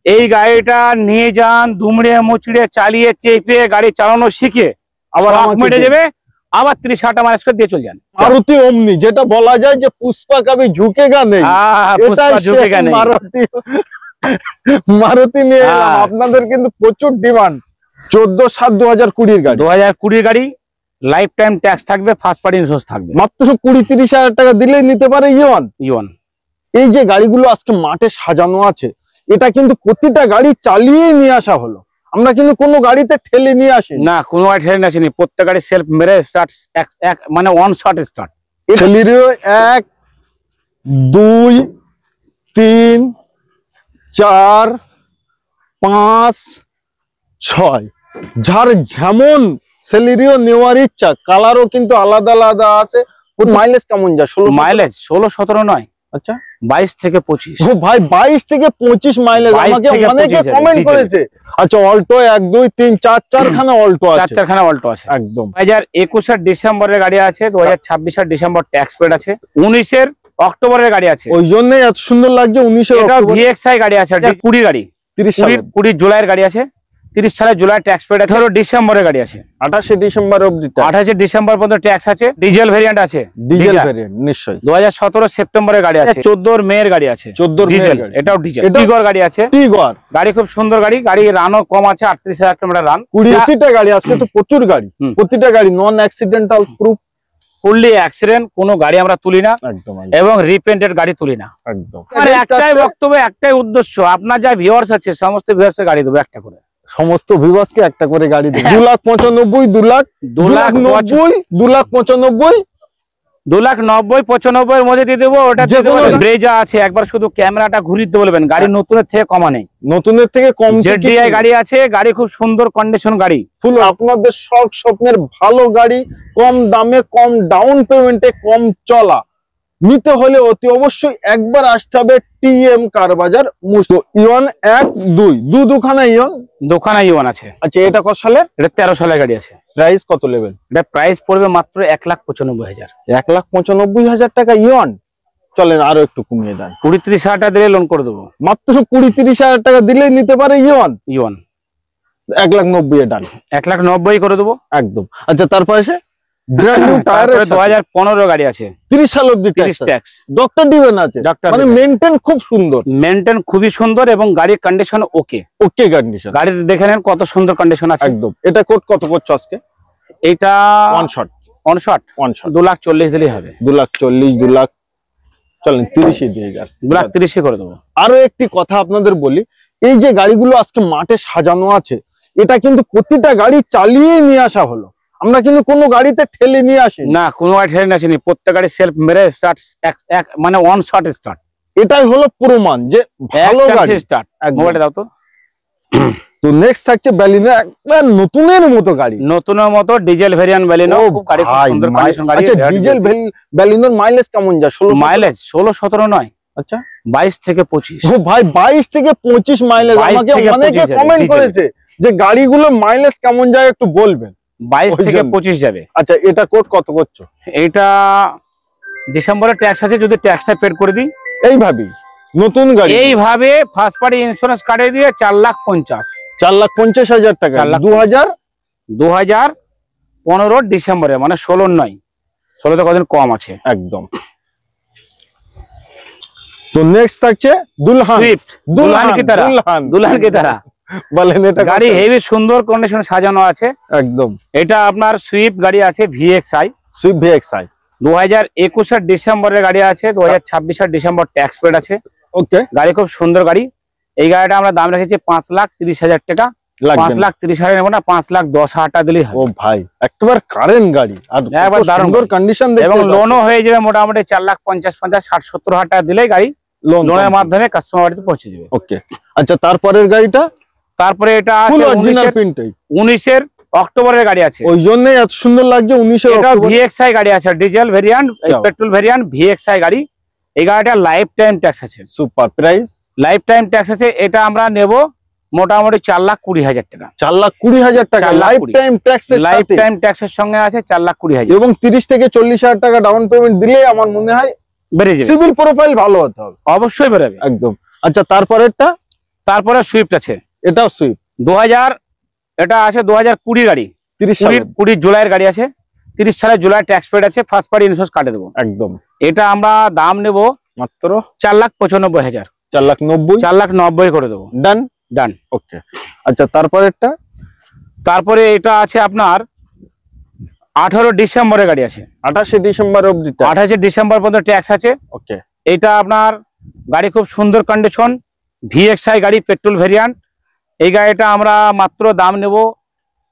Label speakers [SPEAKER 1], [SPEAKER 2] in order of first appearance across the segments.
[SPEAKER 1] এই গাড়িটা নিয়ে যান, দুমড়ে মুচড়ে চালিয়ে চেপে গাড়ি চালানো শিখে আবার মেটে যাবে, আবার 30-60 মাইলেজ করে দিয়ে চলে যান।
[SPEAKER 2] মারুতি ওমনি, যেটা বলা যায় যে পুষ্পা কবি ঝুঁকেগা নেই, মারুতি নিয়ে আপনাদের কিন্তু প্রচুর ডিমান্ড। 14/7/2020 গাড়ি,
[SPEAKER 1] 2020 গাড়ি, লাইফ টাইম ট্যাক্স থাকবে, ফার্স্ট পার্টি ইন্স্যুরেন্স থাকবে।
[SPEAKER 2] মাত্র 20-30 হাজার টাকা দিলেই নিতে পারে ইওন। এই যে গাড়িগুলো আজকে মাঠে সাজানো আছে, এটা কিন্তু প্রতিটা গাড়ি চালিয়ে নিয়ে আসা হলো, আমরা কিন্তু কোনো গাড়িতে ঠেলে নিয়ে আসি
[SPEAKER 1] না, কোনো গাড়ি ঠেলে নিয়ে আসিনি, প্রত্যেক গাড়ি সেলফ মেরে স্টার্ট, মানে ওয়ান শট স্টার্ট।
[SPEAKER 2] সেলিরিও 1 2 3 4 5 6, যার যেমন সেলিরিও নেওয়ার ইচ্ছা, কালারও কিন্তু আলাদা আলাদা আছে। মাইলেজ কেমন যায়? 16
[SPEAKER 1] মাইলেজ 16-17 নয়,
[SPEAKER 2] আচ্ছা
[SPEAKER 1] 22 থেকে 25।
[SPEAKER 2] ও ভাই 22 থেকে 25 মাইলেজ আমাকে অনেকে কমেন্ট করেছে। আচ্ছা অল্টো 1 2 3 4 4খানা অল্টো আছে,
[SPEAKER 1] 4খানা অল্টো আছে
[SPEAKER 2] একদম।
[SPEAKER 1] 2021 ডিসেম্বরের গাড়ি আছে, 2026 ডিসেম্বর ট্যাক্স পেড আছে, 19 অক্টোবরের গাড়ি আছে,
[SPEAKER 2] ওই জন্যই এত সুন্দর লাগছে। 19
[SPEAKER 1] অক্টোবর VXI গাড়ি আছে, 20 গাড়ি, 20 জুলাইয়ের গাড়ি আছে, 30 সালে জুলাই ট্যাক্স পেড আছে, 18 ডিসেম্বরের গাড়ি আছে,
[SPEAKER 2] 28 ডিসেম্বর অবধি,
[SPEAKER 1] 28 ডিসেম্বর পর্যন্ত ট্যাক্স আছে। ডিজেল ভেরিয়েন্ট আছে,
[SPEAKER 2] ডিজেল ভেরিয়েন্ট নিশ্চয়ই।
[SPEAKER 1] 2017 সেপ্টেম্বরের গাড়ি আছে, 14 মের গাড়ি আছে,
[SPEAKER 2] 14
[SPEAKER 1] ডিজেল, এটাও ডিজেল। টিগর গাড়ি আছে,
[SPEAKER 2] টিগর
[SPEAKER 1] গাড়ি খুব সুন্দর গাড়ি, গাড়ি রানও কম আছে, 38,000 কিলোমিটার রান।
[SPEAKER 2] প্রতিটা গাড়ি আজকে তো প্রচুর গাড়ি, প্রতিটা গাড়ি নন অ্যাক্সিডেন্টাল প্রুফ,
[SPEAKER 1] ফুললি অ্যাক্সিডেন্ট, কোনো গাড়ি আমরা তুলি না
[SPEAKER 2] একদম,
[SPEAKER 1] এবং রিপেন্টেড গাড়ি তুলি না
[SPEAKER 2] একদম।
[SPEAKER 1] একটাই বক্তব্য, একটাই উদ্দেশ্য, আপনার যা ভিউয়ার্স আছে সমস্ত ভিউয়ার্সের গাড়ি দেবো একটা করে,
[SPEAKER 2] সমস্ত ভিউয়ার্সকে একটা করে গাড়ি দেবো। 2,95,000 2,90,000 2,95,000
[SPEAKER 1] 2,90,000 এর মধ্যে দিয়ে দেবো। ওটা ব্রেজা আছে, একবার শুধু ক্যামেরাটা ঘুরিয়ে দিতে বলবেন, গাড়ি নতুনের থেকে কমা নেই,
[SPEAKER 2] নতুনের থেকে কম।
[SPEAKER 1] জেডিআই গাড়ি আছে, গাড়ি খুব সুন্দর কন্ডিশন গাড়ি,
[SPEAKER 2] ফুল আপনাদের শখ স্বপ্নের ভালো গাড়ি, কম দামে, কম ডাউন পেমেন্টে, কম চলা নিতে হলে অতি অবশ্যই একবার আসতে হবে টিএম কার বাজার মুস্ত। ইওন 1 2 দুখানা ইওন,
[SPEAKER 1] দুখানা ইওন আছে।
[SPEAKER 2] আচ্ছা এটা কত সালের?
[SPEAKER 1] এটা 13 সালের গাড়ি আছে।
[SPEAKER 2] প্রাইস কত লেভেল?
[SPEAKER 1] এটা প্রাইস পড়বে মাত্র 1,95,000।
[SPEAKER 2] 1,95,000 টাকা ইওন। চলেন আরো একটু কমিয়ে দেন,
[SPEAKER 1] 20-30 হাজার টাকা দিলে লোন করে দেবো।
[SPEAKER 2] মাত্র 20-30 হাজার টাকা দিলেই নিতে পারে ইওন। 1,90,000 ডান,
[SPEAKER 1] 1,90,000 করে দেবো একদম।
[SPEAKER 2] আচ্ছা তারপরে ব্র্যান্ড নিউ টায়ার
[SPEAKER 1] 2015 গাড়ি আছে,
[SPEAKER 2] 30 সাল অবধি ট্যাক্স, ডক্টর ডিভেন আছে, মানে মেইনটেইন খুব সুন্দর,
[SPEAKER 1] মেইনটেইন খুবই সুন্দর এবং গাড়ির কন্ডিশন ওকে
[SPEAKER 2] কন্ডিশন।
[SPEAKER 1] গাড়ি দেখে নেন কত সুন্দর কন্ডিশন আছে
[SPEAKER 2] একদম। এটা কোড কত করছো আজকে?
[SPEAKER 1] এটা
[SPEAKER 2] ওয়ান শট
[SPEAKER 1] 2,40,000 দিলেই হবে।
[SPEAKER 2] 2,40,000 2 লাখ, চলেন 30 দিয়ে যান,
[SPEAKER 1] 2,30,000 করে দেবো।
[SPEAKER 2] আরো একটি কথা আপনাদের বলি, এই যে গাড়িগুলো আজকে মাঠে সাজানো আছে, এটা কিন্তু প্রতিটা গাড়ি চালিয়ে নিয়ে আসা হলো, আমরা কিন্তু কোনো গাড়িতে ঠেলে নিয়ে আসি
[SPEAKER 1] না, কোনো গাড়ি ঠেলে নিয়ে আসিনি, প্রত্যেক গাড়ি সেলফ মেরে স্টার্ট, মানে ওয়ান শট স্টার্ট।
[SPEAKER 2] এটাই হলো প্রমাণ যে ভালো গাড়ি
[SPEAKER 1] স্টার্ট। মোবাইলটা দাও তো।
[SPEAKER 2] তো নেক্সট থাকছে ব্যালিনো, একবার নতুনের মতো গাড়ি,
[SPEAKER 1] নতুনের মতো ডিজেল ভেরিয়েন্ট ব্যালিনো, খুব গাড়ি খুব সুন্দর কন্ডিশন গাড়ি।
[SPEAKER 2] আচ্ছা ডিজেল ব্যালিনোর মাইলেজ কেমন যায়? 16
[SPEAKER 1] মাইলেজ 16-17 নয়,
[SPEAKER 2] আচ্ছা
[SPEAKER 1] 22 থেকে 25।
[SPEAKER 2] ও ভাই 22 থেকে 25 মাইলেজ। আমাকে অনেকে কমেন্ট করেছে যে গাড়িগুলো মাইলেজ কেমন যায় একটু বলবেন।
[SPEAKER 1] 22 থেকে 25 যাবে।
[SPEAKER 2] আচ্ছা এটা কোড কত করছো?
[SPEAKER 1] এটা ডিসেম্বরে ট্যাক্স আছে, যদি ট্যাক্সটা পেড করে দিই
[SPEAKER 2] এইভাবেই নতুন গাড়ি,
[SPEAKER 1] এইভাবে ফার্স্ট পার্টি ইন্স্যুরেন্স কাটিয়ে দিয়ে 4,50,000,
[SPEAKER 2] 4,50,000 টাকা
[SPEAKER 1] 2015 ডিসেম্বরে, মানে 16 নয়, 16তে কদিন কম আছে একদম।
[SPEAKER 2] তো নেক্সট থাকছে দুলহান,
[SPEAKER 1] দুলহান কি তারা
[SPEAKER 2] বলেন। এটা
[SPEAKER 1] গাড়ি হেভি সুন্দর কন্ডিশনে সাজানো আছে
[SPEAKER 2] একদম।
[SPEAKER 1] এটা আপনার সুইফট গাড়ি আছে, VXI,
[SPEAKER 2] সুইফট VXI
[SPEAKER 1] 2021 ডিসেম্বরের গাড়ি আছে, 2026 ডিসেম্বর ট্যাক্স পেড আছে।
[SPEAKER 2] ওকে,
[SPEAKER 1] গাড়ি খুব সুন্দর গাড়ি। এই গাড়িটা আমরা দাম রেখেছি 5,30,000 টাকা। 5,30,000 নেবো না, 5,10,000 টাকা দিলেই হবে।
[SPEAKER 2] ও ভাই একবার কারেন্ট গাড়ি আর একবার সুন্দর কন্ডিশন দেখতে,
[SPEAKER 1] এবং লোনও হয়ে যাবে মোটামুটি 4,50,000 60-70,000 টাকা দিলেই গাড়ি লোনের মাধ্যমে কাস্টমার বাড়িতে পৌঁছে যাবে।
[SPEAKER 2] ওকে আচ্ছা তারপরের গাড়িটা?
[SPEAKER 1] তারপরে এটা আছে 19 অক্টোবরের গাড়ি আছে,
[SPEAKER 2] ওই জন্যই এত সুন্দর লাগছে। 19
[SPEAKER 1] এটা VXI গাড়ি আছে, diesel variant, petrol variant, VXI গাড়ি। এই গাড়িটা লাইফ টাইম ট্যাক্স আছে।
[SPEAKER 2] Super price,
[SPEAKER 1] life time tax আছে। এটা আমরা নেব মোটামুটি 4,20,000 টাকা।
[SPEAKER 2] 4,20,000 টাকা life time tax,
[SPEAKER 1] life time ট্যাক্সের সঙ্গে আছে 4,20,000,
[SPEAKER 2] এবং 30 থেকে 40,000 টাকা ডাউন পেমেন্ট দিলে আমার মনে হয় বেড়ে যাবে। সিভিল প্রোফাইল ভালো হতে হবে,
[SPEAKER 1] অবশ্যই বেড়াবে
[SPEAKER 2] একদম। আচ্ছা তারপরেরটা?
[SPEAKER 1] তারপরে সুইফট আছে,
[SPEAKER 2] এটাও সুইফট
[SPEAKER 1] 2000, এটা আছে 2020 গাড়ি, 20 জুলাইয়ের গাড়ি আছে, 30 সালের জুলাই ট্যাক্স পেড আছে, ফার্স্ট পার্টি ইন্স্যুরেন্স কাটে দেবো।
[SPEAKER 2] একদম।
[SPEAKER 1] এটা আমরা দাম নেব
[SPEAKER 2] মাত্র
[SPEAKER 1] 4,95,000,
[SPEAKER 2] 4,90,000,
[SPEAKER 1] 4,90,000 করে দেবো।
[SPEAKER 2] ডান
[SPEAKER 1] ডান।
[SPEAKER 2] ওকে। আচ্ছা তারপরেরটা?
[SPEAKER 1] তারপরে এটা আছে আপনার 18 ডিসেম্বরের গাড়ি আছে,
[SPEAKER 2] 28 ডিসেম্বর অবধি,
[SPEAKER 1] 28 ডিসেম্বর পর্যন্ত ট্যাক্স আছে।
[SPEAKER 2] ওকে।
[SPEAKER 1] এটা আপনার গাড়ি খুব সুন্দর কন্ডিশন, VXI গাড়ি, পেট্রোল ভেরিয়েন্ট। এই গাড়িটা আমরা মাত্র দাম নেব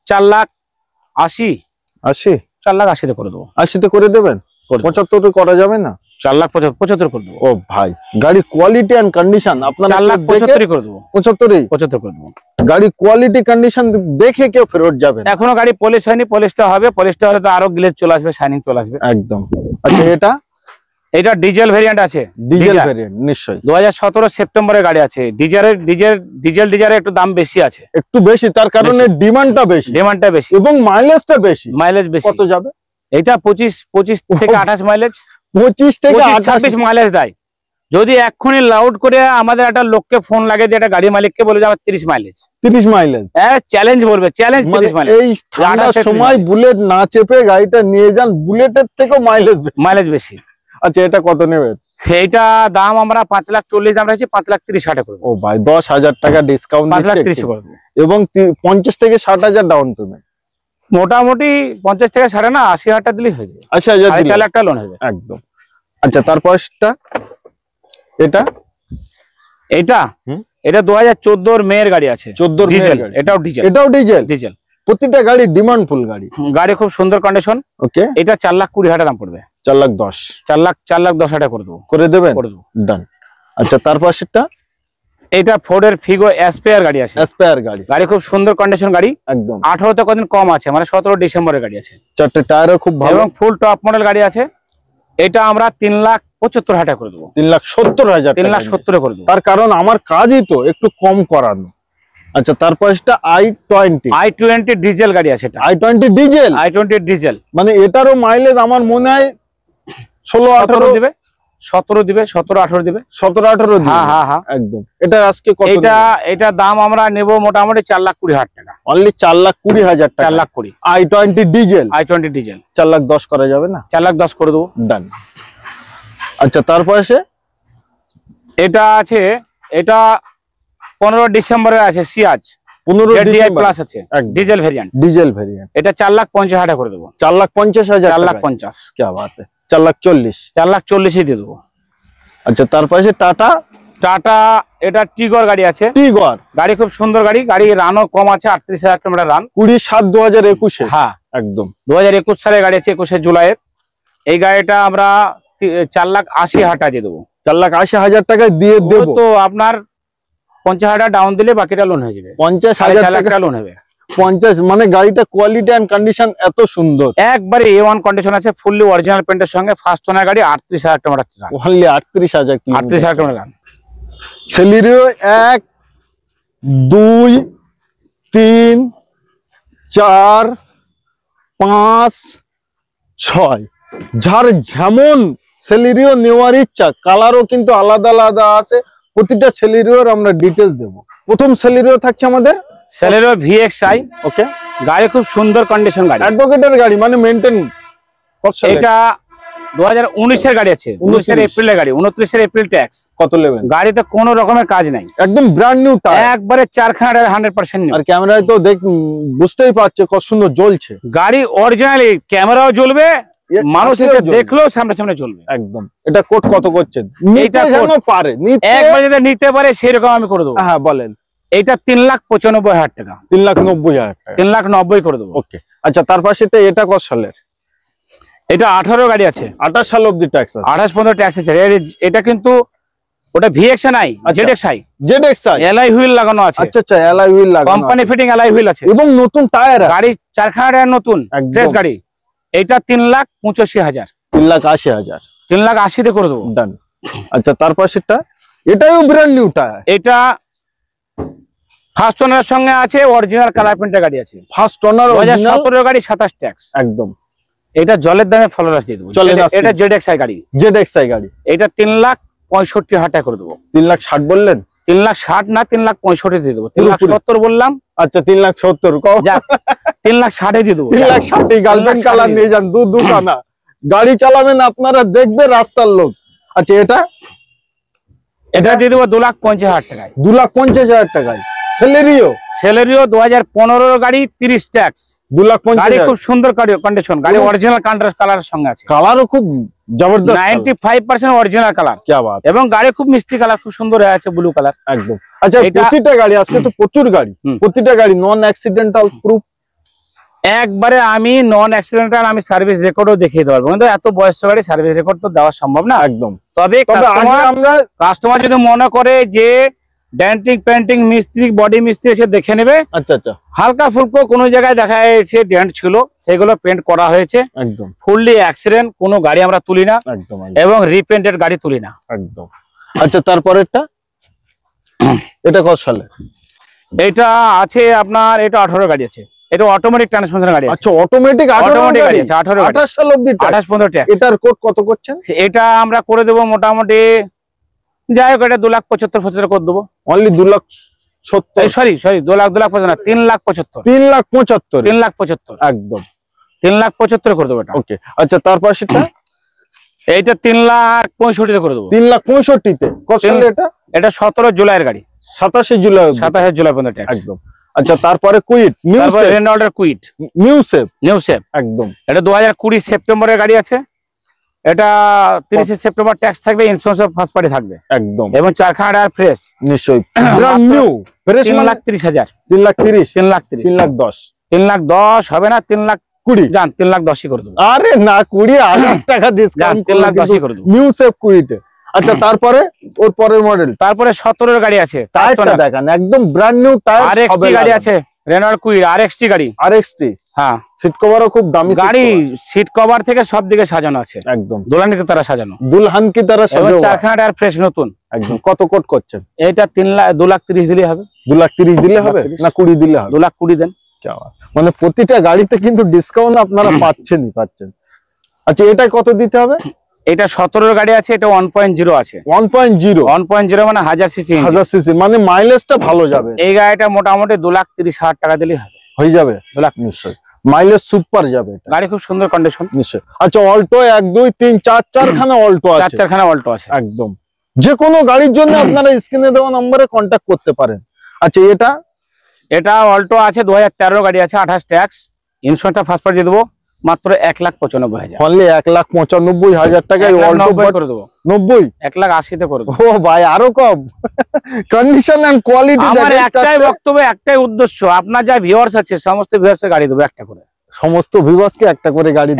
[SPEAKER 1] 4,80,000, 4,80,000 করে দেবো।
[SPEAKER 2] 80 করে দেবেন? 75 করা যাবে না?
[SPEAKER 1] 4,75,000 করে দেবো।
[SPEAKER 2] ও ভাই, গাড়ি কোয়ালিটি এন্ড কন্ডিশন আপনারা
[SPEAKER 1] 4,75,000 করে দেবো।
[SPEAKER 2] 75
[SPEAKER 1] করে দেবো।
[SPEAKER 2] গাড়ি কোয়ালিটি কন্ডিশন দেখে কেউ ফেরত যাবে না।
[SPEAKER 1] এখনো গাড়ি পলিশ হয়নি, পলিশটা হবে, পলিশটা হলে তো আরো গ্লেজ চলে আসবে, শাইনিং চলে আসবে।
[SPEAKER 2] একদম। আচ্ছা
[SPEAKER 1] এটা ডিজেল ভেরিয়েন্ট আছে,
[SPEAKER 2] ডিজেল ভেরিয়েন্ট নিশ্চয়ই।
[SPEAKER 1] 2017 সেপ্টেম্বরের গাড়ি আছে। ডিজেলের একটু দাম বেশি আছে,
[SPEAKER 2] একটু বেশি, তার কারণে ডিমান্ডটা বেশি এবং মাইলেজটা বেশি।
[SPEAKER 1] মাইলেজ বেশি।
[SPEAKER 2] কত যাবে?
[SPEAKER 1] এটা 25 থেকে 28 মাইলেজ,
[SPEAKER 2] 25 থেকে
[SPEAKER 1] 26 মাইলেজ দেয়। যদি এক্ষুনি লাউড করে আমাদের একটা লোককে ফোন লাগে দিয়ে একটা গাড়ি মালিককে বলে যে আমার 30 মাইলেজ,
[SPEAKER 2] 30 মাইলেজ,
[SPEAKER 1] চ্যালেঞ্জ বলবে, চ্যালেঞ্জ 30 মাইলেজ।
[SPEAKER 2] এই ঠান্ডার সময় বুলেট না চেপে গাড়িটা নিয়ে যান, বুলেটের থেকেও মাইলেজ বেশি। আচ্ছা এটা কত নেবেন?
[SPEAKER 1] এইটা দাম আমরা 5,40,000 দাম রাখছি, 5,30,000 করে।
[SPEAKER 2] ও ভাই, 10,000 টাকা ডিসকাউন্ট,
[SPEAKER 1] 5,30,000 করে
[SPEAKER 2] এবং 50 থেকে 60,000 ডাউন পেমেন্ট।
[SPEAKER 1] মোটামুটি 50 থেকে 60 না, 80,000 টাকা দিলেই হয়ে যাবে।
[SPEAKER 2] 80,000 দিলে
[SPEAKER 1] 4 লাখ টাকা লোন হবে
[SPEAKER 2] একদম। আচ্ছা তারপরটা? এটা
[SPEAKER 1] 2014 মেয়ের গাড়ি আছে,
[SPEAKER 2] 14
[SPEAKER 1] ডিজেল।
[SPEAKER 2] গাড়ি,
[SPEAKER 1] এটাও ডিজেল।
[SPEAKER 2] প্রতিটা গাড়ি ডিমান্ডফুল গাড়ি।
[SPEAKER 1] গাড়ি খুব সুন্দর কন্ডিশন।
[SPEAKER 2] ওকে।
[SPEAKER 1] এটা 4,20,000 দাম পড়বে।
[SPEAKER 2] 4,10,000,
[SPEAKER 1] 4,10,000 করে দেবো।
[SPEAKER 2] করে দেবেন? ডান। আচ্ছা তারপর সেটা?
[SPEAKER 1] এটা ফোর্ডের ফিগো অ্যাসপায়ার গাড়ি আছে, গাড়ি খুব সুন্দর কন্ডিশন গাড়ি,
[SPEAKER 2] একদম।
[SPEAKER 1] 18 তে কদিন কম আছে, মানে 17 ডিসেম্বরের গাড়ি আছে।
[SPEAKER 2] 4টে টায়ারও খুব ভালো
[SPEAKER 1] এবং ফুল টপ মডেল গাড়ি আছে। এটা আমরা 3,75,000 করে দেবো।
[SPEAKER 2] 3,70,000,
[SPEAKER 1] 3,70,000 করে দেবো।
[SPEAKER 2] তার কারণ আমার কাজই তো একটু কম করানো। আচ্ছা তারপর এটা i20
[SPEAKER 1] ডিজেল গাড়ি আছে। এটা
[SPEAKER 2] i20 ডিজেল,
[SPEAKER 1] ডিজেল,
[SPEAKER 2] মানে এটারও মাইলেজ আমার মনে হয় 16-18
[SPEAKER 1] দিবে, 17 দিবে, 17-18 দিবে,
[SPEAKER 2] 17-18 দিবে।
[SPEAKER 1] হ্যাঁ
[SPEAKER 2] একদম। এটা আজকে কত?
[SPEAKER 1] এটা দাম আমরা নেব মোটামুটি 4,20,000 টাকা।
[SPEAKER 2] অনলি 4,20,000 টাকা।
[SPEAKER 1] 4,20,000
[SPEAKER 2] i20 ডিজেল, 4,10,000 করা যাবে না?
[SPEAKER 1] 4,10,000 করে দেবো।
[SPEAKER 2] ডান। আচ্ছা তারপর
[SPEAKER 1] এটা আছে, এটা 15 ডিসেম্বরে আছে, সিয়াজ
[SPEAKER 2] 15 ডিসেম্বর
[SPEAKER 1] প্লাস আছে, ডিজেল ভেরিয়েন্ট। এটা 4,50,000 করে দেবো।
[SPEAKER 2] 4,50,000,
[SPEAKER 1] 4,50,000।
[SPEAKER 2] কি বাত है, 4,40,000,
[SPEAKER 1] 4,40,000 দিয়ে দেবো।
[SPEAKER 2] আচ্ছা তারপর টাটা,
[SPEAKER 1] এটা টিগর গাড়ি আছে, গাড়ি খুব সুন্দর গাড়ি, রানও কম আছে, 38,000 কিলোমিটার রান,
[SPEAKER 2] 20/7/2021।
[SPEAKER 1] হ্যাঁ
[SPEAKER 2] একদম
[SPEAKER 1] 2021 সালের গাড়ি আছে, 21 জুলাইয়ের। এই গাড়িটা আমরা 4,80,000 টাকা দিয়ে দেবো।
[SPEAKER 2] 4,80,000 টাকা দিয়ে দেবো।
[SPEAKER 1] তো আপনার 50,000 ডাউন দিলে বাকিটা লোন হয়ে যাবে।
[SPEAKER 2] 50,000 টাকা
[SPEAKER 1] লোন হবে।
[SPEAKER 2] 50, মানে গাড়িটা কোয়ালিটি এন্ড কন্ডিশন এত সুন্দর,
[SPEAKER 1] একবারে A1 কন্ডিশন আছে, ফুললি অরিজিনাল পেন্টের সঙ্গে, ফার্স্ট ওনার গাড়ি, 38,000 kilometre run.
[SPEAKER 2] Only 38,000 kilometre,
[SPEAKER 1] 38,000 kilometre run.
[SPEAKER 2] Celerio 1 2 3 4 5 6, যার যেমন সেলেরিও নেওয়ার ইচ্ছা, কালারও কিন্তু আলাদা আলাদা আছে। প্রতিটা সেলেরিওর আমরা ডিটেইলস দেব। প্রথম সেলেরিও থাকছে আমাদের
[SPEAKER 1] সেলেরিও VXI।
[SPEAKER 2] ওকে,
[SPEAKER 1] গাড়ি খুব সুন্দর কন্ডিশন গাড়ি,
[SPEAKER 2] অ্যাডভোকেটের গাড়ি, মানে মেইনটেইন।
[SPEAKER 1] এটা 2019 এর গাড়ি আছে, 19 এপ্রিলের গাড়ি, 29 এপ্রিল ট্যাক্স।
[SPEAKER 2] কত নেবেন?
[SPEAKER 1] গাড়িতে কোনো রকমের কাজ নাই,
[SPEAKER 2] একদম ব্র্যান্ড নিউ টায়ার,
[SPEAKER 1] একবারে 4খানা 100% নিউ।
[SPEAKER 2] আর ক্যামেরায় তো বুঝতেই পারছে কত সুন্দর জ্বলছে
[SPEAKER 1] গাড়ি, অরিজিনালি ক্যামেরাও জ্বলবে, মানুষ এসে দেখলেও সামনে সামনে চলবে।
[SPEAKER 2] একদম। এটা কোট কত করছেন? নিতে যেন পারে,
[SPEAKER 1] একবার যদি নিতে পারে সেরকম আমি করে দেবো।
[SPEAKER 2] হ্যাঁ বলেন।
[SPEAKER 1] এটা 3,95,000 টাকা।
[SPEAKER 2] 3,90,000 টাকা,
[SPEAKER 1] 3,90,000 করে দেবো।
[SPEAKER 2] ওকে। আচ্ছা তারপর এটা কত সালের?
[SPEAKER 1] এটা 18 গাড়ি আছে,
[SPEAKER 2] 28 সাল অবধি ট্যাক্স আছে,
[SPEAKER 1] 28-15 ট্যাক্স আছে। এটা কিন্তু ওটা VXI নাই, ZXI এলআই হুইল লাগানো আছে।
[SPEAKER 2] আচ্ছা এলআই হুইল লাগানো,
[SPEAKER 1] কোম্পানি ফিটিং এলআই হুইল আছে,
[SPEAKER 2] এবং নতুন টায়ার।
[SPEAKER 1] গাড়ি 4খানা টায়ার নতুন, ফ্রেশ গাড়ি। এটা 3,85,000,
[SPEAKER 2] 3,80,000,
[SPEAKER 1] 3,80,000 তে করে দেবো।
[SPEAKER 2] ডান। আচ্ছা তারপর এটাও ব্র্যান্ড নিউ টায়ার।
[SPEAKER 1] এটা ফার্স্ট ওনার সঙ্গে আছে, অরিজিনাল কালার প্রিন্টের গাড়ি আছে,
[SPEAKER 2] ফার্স্ট ওনার,
[SPEAKER 1] 2017 গাড়ি, 27 ট্যাক্স।
[SPEAKER 2] একদম।
[SPEAKER 1] এটা জলের দামে ফলোরাস দিয়ে দেবো। এটা ZXI গাড়ি,
[SPEAKER 2] ZXI গাড়ি।
[SPEAKER 1] এটা 3,65,000 টাকা করে দেবো।
[SPEAKER 2] 3,60,000 বললেন?
[SPEAKER 1] 3,60,000 না 3,65,000 দিয়ে দেবো। 3,70,000 বললাম।
[SPEAKER 2] আচ্ছা 3,70,000
[SPEAKER 1] যাক 3,60,000 দিয়ে দেবো।
[SPEAKER 2] 3,60,000 গার্লফ্রেন্ড কালার নিয়ে যান, দুখানা গাড়ি চালাবেন আপনারা, দেখবে রাস্তার লোক। আচ্ছা এটা
[SPEAKER 1] দিয়ে দেবো 2,50,000 টাকায়।
[SPEAKER 2] 2,50,000 টাকায়।
[SPEAKER 1] সেলেরিও 2015 গাড়ি, 30 ট্যাক্স।
[SPEAKER 2] 2,50,000
[SPEAKER 1] গাড়ি খুব সুন্দর কন্ডিশন, গাড়ি অরিজিনাল কালারের সঙ্গে আছে।
[SPEAKER 2] কালারও খুব জবরদস্ত,
[SPEAKER 1] 95% অরিজিনাল কালার।
[SPEAKER 2] কি বাত।
[SPEAKER 1] এবং গাড়ি খুব মিষ্টি কালার, খুব সুন্দর হয়ে আছে, ব্লু কালার
[SPEAKER 2] একদম। আচ্ছা প্রতিটা গাড়ি, আজকে তো প্রচুর গাড়ি, প্রতিটা গাড়ি নন অ্যাক্সিডেন্টাল প্রুফ।
[SPEAKER 1] একবারে আমি নন অ্যাক্সিডেন্টাল, আমি সার্ভিস রেকর্ডও দেখিয়ে দেবো, কিন্তু এত বয়স্ক গাড়ি সার্ভিস রেকর্ড তো দেওয়া সম্ভব না
[SPEAKER 2] একদম।
[SPEAKER 1] তবে কাস্টমার যদি মনে করে যে ডেন্টিং পেন্টিং মিস্ত্রি, বডি মিস্ত্রি এসে দেখে নেবে।
[SPEAKER 2] আচ্ছা আচ্ছা।
[SPEAKER 1] হালকা ফুলকো কোনো জায়গায় দেখা যাচ্ছে ডেন্ট ছিল, সেগুলো পেন্ট করা হয়েছে।
[SPEAKER 2] একদম
[SPEAKER 1] ফুললি অ্যাক্সিডেন্ট কোনো গাড়ি আমরা তুলি না,
[SPEAKER 2] একদম,
[SPEAKER 1] এবং রিপেন্টেড গাড়ি তুলি না।
[SPEAKER 2] একদম। আচ্ছা তারপরেরটা, এটা কত সালে?
[SPEAKER 1] এটা আছে আপনার, এটা 18 গাড়ি আছে। এটা অটোমেটিক ট্রান্সমিশন গাড়ি আছে।
[SPEAKER 2] আচ্ছা অটোমেটিক
[SPEAKER 1] গাড়ি আছে,
[SPEAKER 2] 28 সাল অবধি
[SPEAKER 1] 28-15 ট্যাক্স।
[SPEAKER 2] এটার কোড কত করছেন?
[SPEAKER 1] এটা আমরা করে দেবো মোটামুটি, যাই হোক এটা 2,75,000 করে দেবো।
[SPEAKER 2] অনলি 2,70,000?
[SPEAKER 1] সরি 2,75,000 না, 3,75,000।
[SPEAKER 2] 3,75,000?
[SPEAKER 1] 3,75,000
[SPEAKER 2] একদম
[SPEAKER 1] 3,75,000 করে দেবো এটা।
[SPEAKER 2] ওকে। আচ্ছা তারপর সেটা,
[SPEAKER 1] এইটা 3,65,000 করে দেবো।
[SPEAKER 2] 3,65,000-তে কত সালে এটা?
[SPEAKER 1] এটা 17 জুলাইয়ের গাড়ি,
[SPEAKER 2] 27 জুলাই।
[SPEAKER 1] 27 জুলাই পর্যন্ত ট্যাক্স।
[SPEAKER 2] একদম। আচ্ছা তারপরে কুইট, নিউ শেপ। একদম।
[SPEAKER 1] এটা 2020 সেপ্টেম্বরের গাড়ি আছে। এটা 30 সেপ্টেম্বর ট্যাক্স থাকবে, ইন্স্যুরেন্স ফার্স্ট পার্টি থাকবে।
[SPEAKER 2] একদম।
[SPEAKER 1] এবং 4 খানা টায়ার ফ্রেশ।
[SPEAKER 2] নিশ্চয়ই ব্র্যান্ড নিউ ফ্রেশ।
[SPEAKER 1] 3,30,000।
[SPEAKER 2] 3,30,000?
[SPEAKER 1] 3,30,000।
[SPEAKER 2] 3,10,000?
[SPEAKER 1] 3,10,000 হবে না, 3,20,000 জান, 3,10,000 করে দেবো।
[SPEAKER 2] আরে না, 20,000 টাকা ডিসকাউন্ট,
[SPEAKER 1] 3,10,000 করে দেবো।
[SPEAKER 2] New shape quite. আচ্ছা তারপরে ওর পরের মডেল,
[SPEAKER 1] তারপরে 17 গাড়ি আছে।
[SPEAKER 2] টায়ারটা দেখেন একদম ব্র্যান্ড নিউ টায়ার।
[SPEAKER 1] আরএক্সটি গাড়ি আছে, রেনল্ড কুইট আরএক্সটি গাড়ি।
[SPEAKER 2] আরএক্সটি,
[SPEAKER 1] হ্যাঁ।
[SPEAKER 2] সিট কভারও খুব দামি
[SPEAKER 1] গাড়ি, সিট কভার থেকে সব দিকে সাজানো আছে,
[SPEAKER 2] একদম
[SPEAKER 1] দুলহান কি তারা সাজানো,
[SPEAKER 2] দুলহান কি তারা সাজানো।
[SPEAKER 1] 4 খানা টায়ার ফ্রেশ নতুন।
[SPEAKER 2] একদম। কত কোট করছেন?
[SPEAKER 1] এটা 2,30,000 দিলে হবে।
[SPEAKER 2] 2,30,000 দিলে হবে না 20 দিলে হবে?
[SPEAKER 1] 2,20,000 দেন।
[SPEAKER 2] মানে প্রতিটা গাড়িতে কিন্তু ডিসকাউন্ট আপনারা পাচ্ছেন। আচ্ছা এটা কত দিতে হবে?
[SPEAKER 1] এটা 17 গাড়ি আছে, এটা 1.0 আছে।
[SPEAKER 2] 1.0
[SPEAKER 1] মানে 1000 সিসি।
[SPEAKER 2] 1000 সিসি মানে মাইলেজটা ভালো যাবে।
[SPEAKER 1] এই গাড়িটা মোটামুটি 2,30,000 টাকা দিলে হবে,
[SPEAKER 2] হয়ে যাবে। 2 লাখ নিশ্চয়, মাইলেজ সুপার যাবে।
[SPEAKER 1] গাড়ি খুব সুন্দর কন্ডিশন।
[SPEAKER 2] নিশ্চয়। আচ্ছা অল্টো 1 2 3 4 চারখানা অল্টো আছে।
[SPEAKER 1] 4 খানা অল্টো আছে।
[SPEAKER 2] একদম। যে কোনো গাড়ির জন্য আপনারা স্ক্রিনে দেওয়া নম্বরে কন্টাক্ট করতে পারেন। আচ্ছা এটা
[SPEAKER 1] অল্টো আছে, 2013 গাড়ি আছে, 28 ট্যাক্স, ইন্স্যুরেন্সটা ফার্স্ট পার্টি দেবো মাত্র 1,95,000।
[SPEAKER 2] অনলি 1,95,000 টাকায় অল্টো
[SPEAKER 1] করে দেবো।
[SPEAKER 2] 90?
[SPEAKER 1] 1,80,000 করে দেবো।
[SPEAKER 2] ও ভাই আরো কম। Condition and quality.
[SPEAKER 1] আমার একটাই বক্তব্য, একটাই উদ্দেশ্য, আপনার যা ভিউয়ার্স আছে সমস্ত ভিউয়ার্সের গাড়ি দেবো একটা করে।
[SPEAKER 2] সমস্ত ভিউয়ার্সকে একটা করে গাড়ি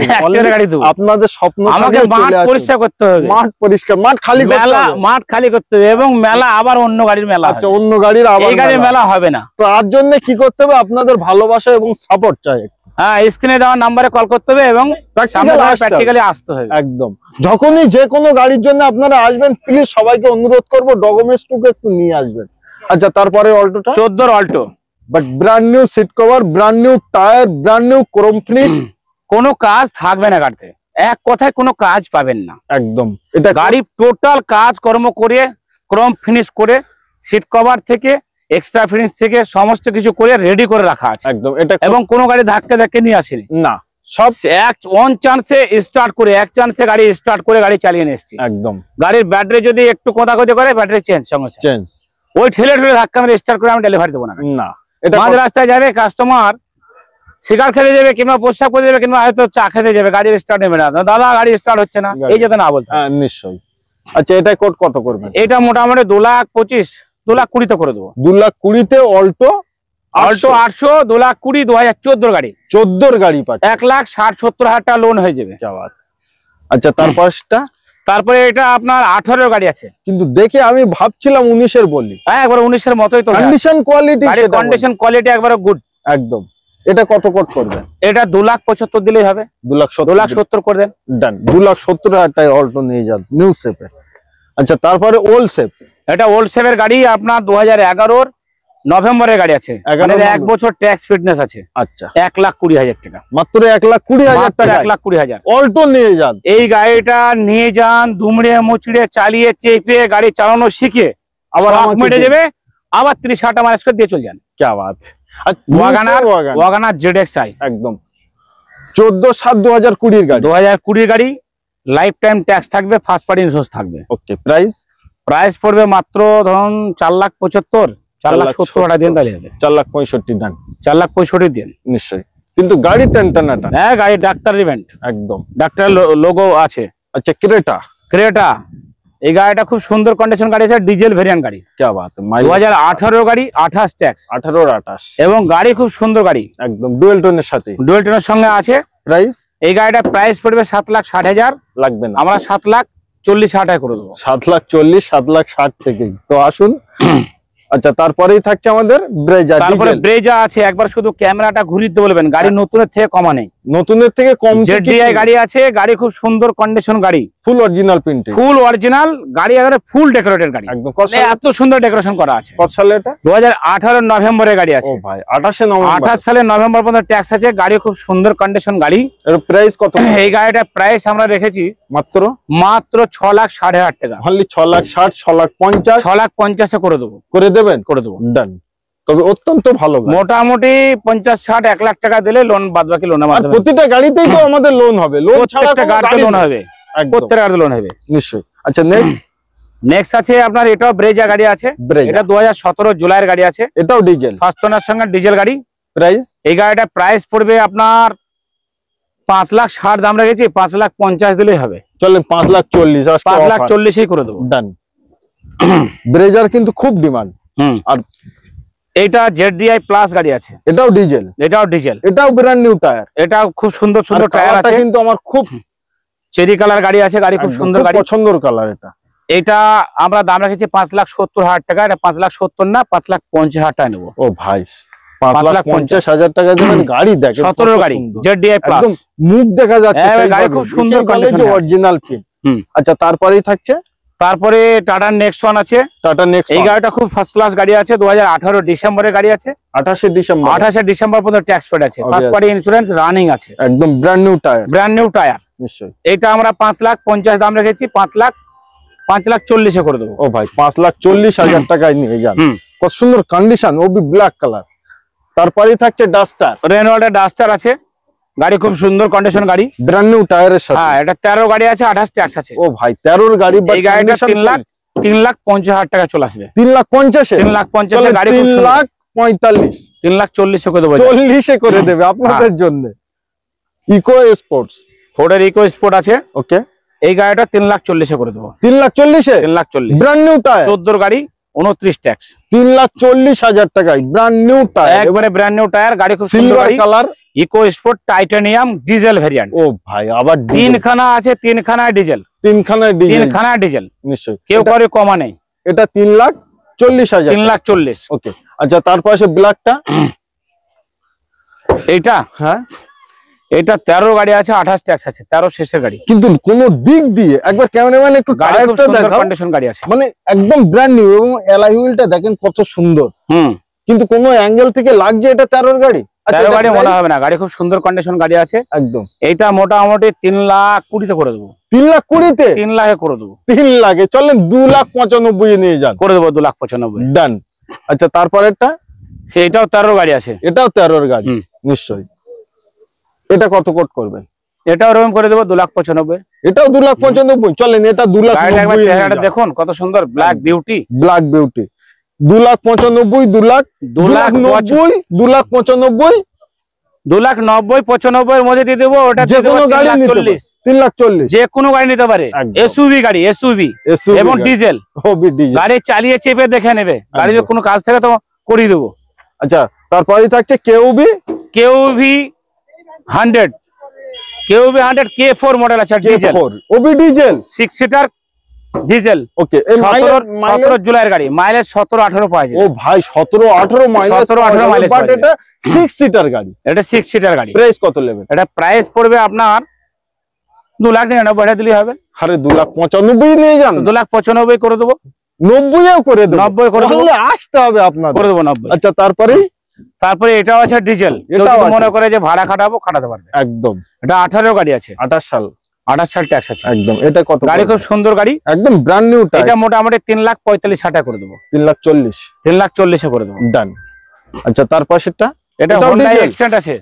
[SPEAKER 2] দেবো। আপনাদের স্বপ্ন
[SPEAKER 1] আমাকে মাঠ পরিষ্কার করতে হবে,
[SPEAKER 2] মাঠ পরিষ্কার, মাঠ খালি করতে হবে,
[SPEAKER 1] মাঠ খালি করতে হবে, এবং মেলা আবার অন্য গাড়ির মেলা।
[SPEAKER 2] আচ্ছা অন্য গাড়ির আবার
[SPEAKER 1] এই গাড়ির মেলা হবে না।
[SPEAKER 2] তার জন্য কি করতে হবে? আপনাদের ভালোবাসা এবং সাপোর্ট চাই।
[SPEAKER 1] হ্যাঁ, স্ক্রিনে দেওয়া নম্বরে কল করতে হবে এবং প্র্যাকটিক্যালি আসতে হবে।
[SPEAKER 2] একদম। যখনই যে কোনো গাড়ির জন্য আপনারা আসবেন, প্লিজ সবাইকে অনুরোধ করব ডকুমেন্টসটুকু একটু নিয়ে আসবেন। আচ্ছা তারপরে অল্টোটা
[SPEAKER 1] 14 Alto,
[SPEAKER 2] but brand new seat cover, brand new tyre, brand new chrome finish.
[SPEAKER 1] কোনো কাজ থাকবে না গাড়িতে, এক কথায় কোনো কাজ পাবেন না।
[SPEAKER 2] একদম। এটা
[SPEAKER 1] গাড়ি টোটাল কাজ কর্ম করে, ক্রোম ফিনিশ করে, সিট কভার থেকে এক্সট্রা ফিনিশ থেকে সমস্ত কিছু করে রেডি করে রাখা আছে।
[SPEAKER 2] একদম। এটা
[SPEAKER 1] এবং কোনো গাড়ি ধাক্কা নিয়ে আসেনি
[SPEAKER 2] না, সব
[SPEAKER 1] ওয়ান চান্সে স্টার্ট করে, এক চান্সে গাড়ি স্টার্ট করে গাড়ি চালিয়ে নিয়ে এসেছি।
[SPEAKER 2] একদম।
[SPEAKER 1] গাড়ির ব্যাটারি যদি একটু কোথাকোথি করে, ব্যাটারি চেঞ্জ ওই ঠেলে ধাক্কা মেরে স্টার্ট করে আমি ডেলিভারি দেবো না।
[SPEAKER 2] এটা
[SPEAKER 1] মাঝ রাস্তায় যাবে কাস্টমার, সিগারেট খেতে যাবে কিংবা প্রস্রাব করে যাবে কিংবা হয়তো চা খেতে যাবে, গাড়ির স্টার্ট নেবে না, দাদা গাড়ি স্টার্ট হচ্ছে না, এই যাতে না বলতে।
[SPEAKER 2] নিশ্চয়ই। আচ্ছা এটা কোড কত করবেন?
[SPEAKER 1] এটা মোটামুটি 2,25,000, 2,20,000 করে দেবো।
[SPEAKER 2] 2,20,000-তে অল্টো
[SPEAKER 1] 800, 2,20,000, 2014 গাড়ি,
[SPEAKER 2] 14 গাড়ি পাচ্ছে,
[SPEAKER 1] 1,60,70,000 টাকা লোন হয়ে যাবে।
[SPEAKER 2] আচ্ছা
[SPEAKER 1] তারপরে এটা আপনার 18 গাড়ি আছে,
[SPEAKER 2] কিন্তু দেখে আমি ভাবছিলাম 19-এর বলি।
[SPEAKER 1] হ্যাঁ একবার 19-এর মতোই তো।
[SPEAKER 2] কন্ডিশন কোয়ালিটি,
[SPEAKER 1] কন্ডিশন কোয়ালিটি একবারে গুড।
[SPEAKER 2] একদম। এটা কত কোট করবেন?
[SPEAKER 1] এটা 2,75,000 দিলেই হবে। 2,70,000 করে দেন।
[SPEAKER 2] ডান। 2,70,000 টাকায় অল্টো নিয়ে যান নিউ শেপে। আচ্ছা তারপরে ওল্ড শেপ।
[SPEAKER 1] এটা ওল্ড শেপের গাড়ি, আপনার 2011 নভেম্বরের গাড়ি আছে, মানে 1 বছর ট্যাক্স ফিটনেস আছে।
[SPEAKER 2] আচ্ছা
[SPEAKER 1] 1,20,000 টাকা,
[SPEAKER 2] মাত্র 1,20,000 টাকা,
[SPEAKER 1] 1,20,000
[SPEAKER 2] অল্টো নিয়ে যান।
[SPEAKER 1] এই গাড়িটা নিয়ে যান, দুমড়ে মুচড়ে চালিয়ে চেপে গাড়ি চালানো শিখে
[SPEAKER 2] আবার
[SPEAKER 1] শখ
[SPEAKER 2] আমাকে
[SPEAKER 1] মেটে
[SPEAKER 2] দিন।
[SPEAKER 1] যাবে, আবার 30,000 মাইলেজ করে দিয়ে চলে যান।
[SPEAKER 2] क्या बात है। আর
[SPEAKER 1] ওয়াগনার ZXi
[SPEAKER 2] একদম 14/7/2020 গাড়ি,
[SPEAKER 1] 2020 গাড়ি, লাইফ টাইম ট্যাক্স থাকবে, ফার্স্ট পার্টি ইন্স্যুরেন্স থাকবে।
[SPEAKER 2] ওকে প্রাইস
[SPEAKER 1] প্রাইস পড়বে মাত্র ধরুন 4,75,000, 4,70,000 দিন তাহলে হবে।
[SPEAKER 2] 4,65,000 ডান
[SPEAKER 1] 4,65,000 দিন
[SPEAKER 2] নিশ্চয়ই, কিন্তু গাড়ি টানটানাটা
[SPEAKER 1] হ্যাঁ, গাড়ি ডাক্তার ইভেন্ট,
[SPEAKER 2] একদম।
[SPEAKER 1] ডাক্তার লোগো আছে।
[SPEAKER 2] আচ্ছা ক্রেটা,
[SPEAKER 1] ক্রেটা, এই গাড়িটা খুব সুন্দর কন্ডিশন গাড়ি আছে, ডিজেল ভেরিয়েন্ট গাড়ি,
[SPEAKER 2] क्या बात है।
[SPEAKER 1] 2018 গাড়ি, 28 ট্যাক্স,
[SPEAKER 2] 18 আর 28
[SPEAKER 1] এবং গাড়ি খুব সুন্দর গাড়ি,
[SPEAKER 2] একদম ডুয়েল টোনের সাথে।
[SPEAKER 1] ডুয়েল টোনের সঙ্গে আছে।
[SPEAKER 2] প্রাইস
[SPEAKER 1] এই গাড়িটা প্রাইস পড়বে 7,60,000,
[SPEAKER 2] লাগবে না,
[SPEAKER 1] আমরা 7,40,000 করে দেবো।
[SPEAKER 2] 7,40,000 7,60,000 থেকেই তো আসুন। আচ্ছা তারপরেই থাকছে আমাদের ব্রেজা,
[SPEAKER 1] তারপরে ব্রেজা আছে, একবার শুধু ক্যামেরাটা ঘুরিয়ে দিতে বলবেন, গাড়ি নতুনের থেকে কমা নেই,
[SPEAKER 2] নতুনের থেকে কম।
[SPEAKER 1] ZDI গাড়ি আছে, গাড়ি খুব সুন্দর কন্ডিশন গাড়ি,
[SPEAKER 2] ফুল অরিজিনাল প্রিন্টিং,
[SPEAKER 1] ফুল অরিজিনাল গাড়ি, একেবারে ফুল ডেকোরেটেড গাড়ি,
[SPEAKER 2] একদম।
[SPEAKER 1] এত সুন্দর ডেকোরেশন করা আছে।
[SPEAKER 2] কত সালে এটা?
[SPEAKER 1] 2018 নভেম্বরের গাড়ি
[SPEAKER 2] ও
[SPEAKER 1] আছে,
[SPEAKER 2] ভাই 28 নভেম্বর,
[SPEAKER 1] 28 সালের নভেম্বর পর্যন্ত ট্যাক্স আছে। গাড়ি খুব সুন্দর কন্ডিশন গাড়ি।
[SPEAKER 2] এর প্রাইস কত?
[SPEAKER 1] এই গাড়িটার প্রাইস আমরা রেখেছি
[SPEAKER 2] মাত্র
[SPEAKER 1] 6,60,000 টাকা,
[SPEAKER 2] অনলি 6,60,000 6,50,000
[SPEAKER 1] 6,50,000 করে দেবো,
[SPEAKER 2] করে দেবেন,
[SPEAKER 1] করে দেবো।
[SPEAKER 2] ডান। তবে অত্যন্ত ভালো গাড়ি।
[SPEAKER 1] মোটামুটি 50-60-1 লাখ টাকা দিলে লোন, বাদ বাকি লোনের
[SPEAKER 2] আর
[SPEAKER 1] মাধ্যমে
[SPEAKER 2] প্রতিটা গাড়িতেই তো আমাদের লোন হবে, লোন ছাড়া
[SPEAKER 1] প্রত্যেকটা
[SPEAKER 2] কোনো
[SPEAKER 1] গাড়িতে
[SPEAKER 2] গাড়ি
[SPEAKER 1] লোন
[SPEAKER 2] নেই।
[SPEAKER 1] হবে,
[SPEAKER 2] একদম
[SPEAKER 1] প্রত্যেকটা গাড়িতে লোন হবে
[SPEAKER 2] নিশ্চয়ই। আচ্ছা নেক্সট
[SPEAKER 1] নেক্সট আছে আপনার, এটাও ব্রেজা গাড়ি আছে,
[SPEAKER 2] ব্রেজা,
[SPEAKER 1] এটা 2017 জুলাইয়ের গাড়ি আছে,
[SPEAKER 2] এটাও ডিজেল,
[SPEAKER 1] ফার্স্ট ওনার সঙ্গে ডিজেল গাড়ি।
[SPEAKER 2] প্রাইস
[SPEAKER 1] এই গাড়িটা প্রাইস পড়বে আপনার 5,60,000 দাম রেখেছি, 5,50,000 দিলেই হবে,
[SPEAKER 2] চলেন 5,40,000
[SPEAKER 1] 5,40,000 করে দেবো।
[SPEAKER 2] ডান। ব্রেজার কিন্তু খুব ডিমান্ড। আর
[SPEAKER 1] এইটা ZDI প্লাস গাড়ি আছে,
[SPEAKER 2] এটাও ডিজেল,
[SPEAKER 1] এটাও ডিজেল,
[SPEAKER 2] এটাও ব্র্যান্ড নিউ টায়ার,
[SPEAKER 1] এটাও খুব সুন্দর সুন্দর টায়ার
[SPEAKER 2] টায়ারটা
[SPEAKER 1] আছে,
[SPEAKER 2] কিন্তু আমার খুব
[SPEAKER 1] চেরি কালার গাড়ি আছে, গাড়ি খুব সুন্দর গাড়ি।
[SPEAKER 2] পছন্দের কালার এটা।
[SPEAKER 1] এটা আমরা দাম রেখেছি 5,70,000 টাকা, এটা 5,70,000 না 5,50,000 টাকা নেবো।
[SPEAKER 2] ও ভাই 5,50,000 টাকা দেবেন, গাড়ি দেখেন
[SPEAKER 1] 17 গাড়ি ZDI প্লাস,
[SPEAKER 2] একদম মুখ দেখা যাচ্ছে,
[SPEAKER 1] গাড়ি খুব সুন্দর কন্ডিশনে আছে।
[SPEAKER 2] Original feel. আচ্ছা তারপরেই থাকছে
[SPEAKER 1] তারপরে টাটা নেক্সন আছে,
[SPEAKER 2] টাটা নেক্সট,
[SPEAKER 1] এই গাড়িটা খুব ফার্স্ট ক্লাস গাড়ি আছে, 2018 ডিসেম্বরের গাড়ি আছে,
[SPEAKER 2] 28 ডিসেম্বর,
[SPEAKER 1] 28 ডিসেম্বর পর্যন্ত ট্যাক্স পেড আছে, ফার্স্ট পার্টি ইন্স্যুরেন্স রানিং আছে,
[SPEAKER 2] একদম brand new tyre,
[SPEAKER 1] brand new tyre.
[SPEAKER 2] নিশ্চয়ই।
[SPEAKER 1] এটা আমরা 5,50,000 দাম রেখেছি, 5,40,000 করে দেবো।
[SPEAKER 2] ও ভাই 5,40,000 টাকায় নিয়ে যান, কত সুন্দর কন্ডিশন, ওবি ব্ল্যাক কালার। তারপরেই থাকছে ডাস্টার,
[SPEAKER 1] রেনল্টের ডাস্টার আছে, গাড়ি খুব সুন্দর কন্ডিশন গাড়ি,
[SPEAKER 2] ব্র্যান্ড নিউ টায়ারের সাথে।
[SPEAKER 1] হ্যাঁ, এটা 13 গাড়ি আছে, 28 ট্যাক্স আছে।
[SPEAKER 2] ও ভাই 13 গাড়ি,
[SPEAKER 1] এই গাড়িটা 3,50,000 টাকা চলে আসবে,
[SPEAKER 2] 3,50,000
[SPEAKER 1] 3,50,000 গাড়ি,
[SPEAKER 2] 3,45,000
[SPEAKER 1] 3,40,000 করে দেবো,
[SPEAKER 2] 40 করে দেবে আপনাদের জন্য। ইকো স্পোর্টস,
[SPEAKER 1] ফোর্ডের ইকো স্পোর্ট আছে,
[SPEAKER 2] ওকে,
[SPEAKER 1] এই গাড়িটা 3,40,000 করে দেবো,
[SPEAKER 2] 3,40,000
[SPEAKER 1] 3,40,000
[SPEAKER 2] ব্র্যান্ড নিউ টায়ার,
[SPEAKER 1] 14 গাড়ি, 29 ট্যাক্স,
[SPEAKER 2] 3,40,000 টাকায় ব্র্যান্ড নিউ টায়ার,
[SPEAKER 1] একবারে ব্র্যান্ড নিউ টায়ার, গাড়ি খুব সুন্দর
[SPEAKER 2] সিলভার
[SPEAKER 1] গাড়ি,
[SPEAKER 2] colour,
[SPEAKER 1] Eco Sport Titanium diesel variant.
[SPEAKER 2] ও ভাই আবার
[SPEAKER 1] তিনখানা আছে, তিনখানায় ডিজেল,
[SPEAKER 2] তিনখানায় ডিজেল,
[SPEAKER 1] তিনখানায় ডিজেল,
[SPEAKER 2] নিশ্চয়ই।
[SPEAKER 1] কেউ করে কমা নেই,
[SPEAKER 2] এটা 3,40,000,
[SPEAKER 1] 3,40,000।
[SPEAKER 2] ওকে। আচ্ছা তারপর আছে ব্ল্যাকটা,
[SPEAKER 1] এইটা
[SPEAKER 2] হ্যাঁ
[SPEAKER 1] এটা 13 গাড়ি আছে, 28 ট্যাক্স আছে, 13 শেষের গাড়ি,
[SPEAKER 2] কিন্তু কোন দিক দিয়ে একবার ক্যামেরাম্যান একটু
[SPEAKER 1] গাড়ি খুব
[SPEAKER 2] টায়ারটা
[SPEAKER 1] সুন্দর
[SPEAKER 2] দেখাও,
[SPEAKER 1] কন্ডিশন গাড়ি আছে,
[SPEAKER 2] মানে একদম ব্র্যান্ড নিউ, এবং এলআই হুইলটা দেখেন কত সুন্দর, কিন্তু কোন অ্যাঙ্গেল থেকে লাগছে এটা 13 গাড়ি।
[SPEAKER 1] 13 গাড়ি মনে হবে না, গাড়ি খুব সুন্দর কন্ডিশন গাড়ি আছে,
[SPEAKER 2] একদম।
[SPEAKER 1] এইটা মোটামুটি 3,20,000 করে দেবো,
[SPEAKER 2] 3,20,000-তে
[SPEAKER 1] 3 লাখে করে দেবো,
[SPEAKER 2] 3 লাখে, চলেন 2,95,000 নিয়ে যান,
[SPEAKER 1] করে দেবো 2,95,000।
[SPEAKER 2] ডান। আচ্ছা তারপরেরটা,
[SPEAKER 1] এটাও 13 গাড়ি আছে,
[SPEAKER 2] এটাও 13 গাড়ি, নিশ্চয়ই। এটা কত কোট করবেন?
[SPEAKER 1] এটাও এরকম করে দেবো 2,95,000।
[SPEAKER 2] এটাও 2,95,000, চলেন এটা 2,90,000
[SPEAKER 1] চেহারাটা দেখুন কত সুন্দর, ব্ল্যাক বিউটি,
[SPEAKER 2] ব্ল্যাক বিউটি, 2,95,000, 2,90,000, 2,95,000,
[SPEAKER 1] 2,90,000-95,000 এর মধ্যে দিয়ে দেবো। ওটা
[SPEAKER 2] যে কোনো গাড়ি নিতে পারে, 3,40,000,
[SPEAKER 1] যে কোনো গাড়ি নিতে পারে, এসইউভি গাড়ি, এসইউভি এবং ডিজেল, গাড়ি চালিয়ে চেপে দেখে নেবে, গাড়ি যদি কোনো কাজ থাকে তো করিয়ে দেবো।
[SPEAKER 2] আচ্ছা তারপরে থাকছে KUV,
[SPEAKER 1] KUV 100, KUV 100 K4 model আছে, ডিজেল,
[SPEAKER 2] ওবি ডিজেল,
[SPEAKER 1] 6 সিটার ডিজেল,
[SPEAKER 2] ওকে।
[SPEAKER 1] 17 জুলাইয়ের গাড়ি, মাইলেজ 17-18 পাওয়া যায়।
[SPEAKER 2] ও ভাই 17-18 মাইলেজ,
[SPEAKER 1] 17-18 মাইলেজ,
[SPEAKER 2] বাট এটা 6 সিটার গাড়ি,
[SPEAKER 1] এটা 6 সিটার গাড়ি।
[SPEAKER 2] প্রাইস কত নেবেন?
[SPEAKER 1] এটা প্রাইস পড়বে আপনার 2,99,000 দিলেই হবে।
[SPEAKER 2] আরে 2,95,000 নিয়ে যান,
[SPEAKER 1] 2,95,000 করে দেবো,
[SPEAKER 2] 90 করে দেবো,
[SPEAKER 1] 90 করে দেবো,
[SPEAKER 2] আসতে হবে আপনার,
[SPEAKER 1] করে দেবো 90।
[SPEAKER 2] আচ্ছা
[SPEAKER 1] তারপরে এটাও আছে ডিজেল,
[SPEAKER 2] এটাও
[SPEAKER 1] মনে করে যে ভাড়া খাটাবো, খাটাতে পারবে,
[SPEAKER 2] একদম।
[SPEAKER 1] এটা 18 গাড়ি আছে,
[SPEAKER 2] 28 সাল,
[SPEAKER 1] 28 সাল ট্যাক্স আছে
[SPEAKER 2] একদম। এটা কত?
[SPEAKER 1] গাড়ি খুব সুন্দর গাড়ি,
[SPEAKER 2] একদম ব্র্যান্ড নিউ টাইপ।
[SPEAKER 1] এটা মোটামুটি 3,45,000 করে দেবো।
[SPEAKER 2] 3,40,000
[SPEAKER 1] 3,40,000 করে দেবো।
[SPEAKER 2] ডান। আচ্ছা তার পাশেরটা?
[SPEAKER 1] এটা হোন্ডা এক্সেন্ট আছে,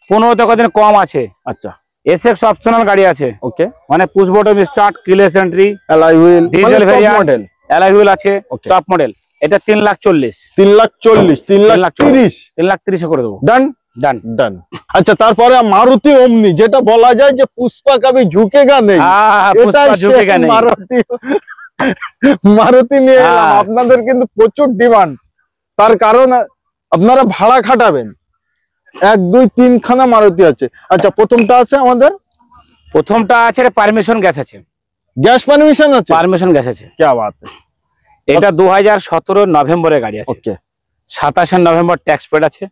[SPEAKER 1] 15 দিন কম আছে।
[SPEAKER 2] আচ্ছা
[SPEAKER 1] এসএক্স অপশনাল গাড়ি আছে।
[SPEAKER 2] ওকে।
[SPEAKER 1] মানে push bottom start, keyless entry,
[SPEAKER 2] alloy wheel,
[SPEAKER 1] diesel variant
[SPEAKER 2] model,
[SPEAKER 1] alloy wheel আছে, টপ মডেল। এটা 3,40,000
[SPEAKER 2] 3,30,000
[SPEAKER 1] 3,30,000 করে দেবো।
[SPEAKER 2] ডান
[SPEAKER 1] ডান
[SPEAKER 2] ডান। আচ্ছা তারপরে মারুতি ওমনি, যেটা বলা যায় যে পুষ্পা কবি ঝুঁকেগা নেই,
[SPEAKER 1] পুষ্পা ঝুঁকেগা নেই।
[SPEAKER 2] মারুতি নিয়ে এলাম। আপনাদের কিন্তু প্রচুর ডিমান্ড, তার কারণ আপনারা ভাড়া খাটাবেন। 1 2 3 খানা মারুতি আছে। আচ্ছা প্রথমটা আছে আমাদের,
[SPEAKER 1] প্রথমটা আছে পারমিশন গ্যাস আছে,
[SPEAKER 2] গ্যাস পারমিশন আছে,
[SPEAKER 1] পারমিশন গ্যাস আছে।
[SPEAKER 2] কি বাত।
[SPEAKER 1] এটা 2017 নভেম্বরের গাড়ি আছে।
[SPEAKER 2] ওকে।
[SPEAKER 1] 27 নভেম্বর ট্যাক্স পেড আছে।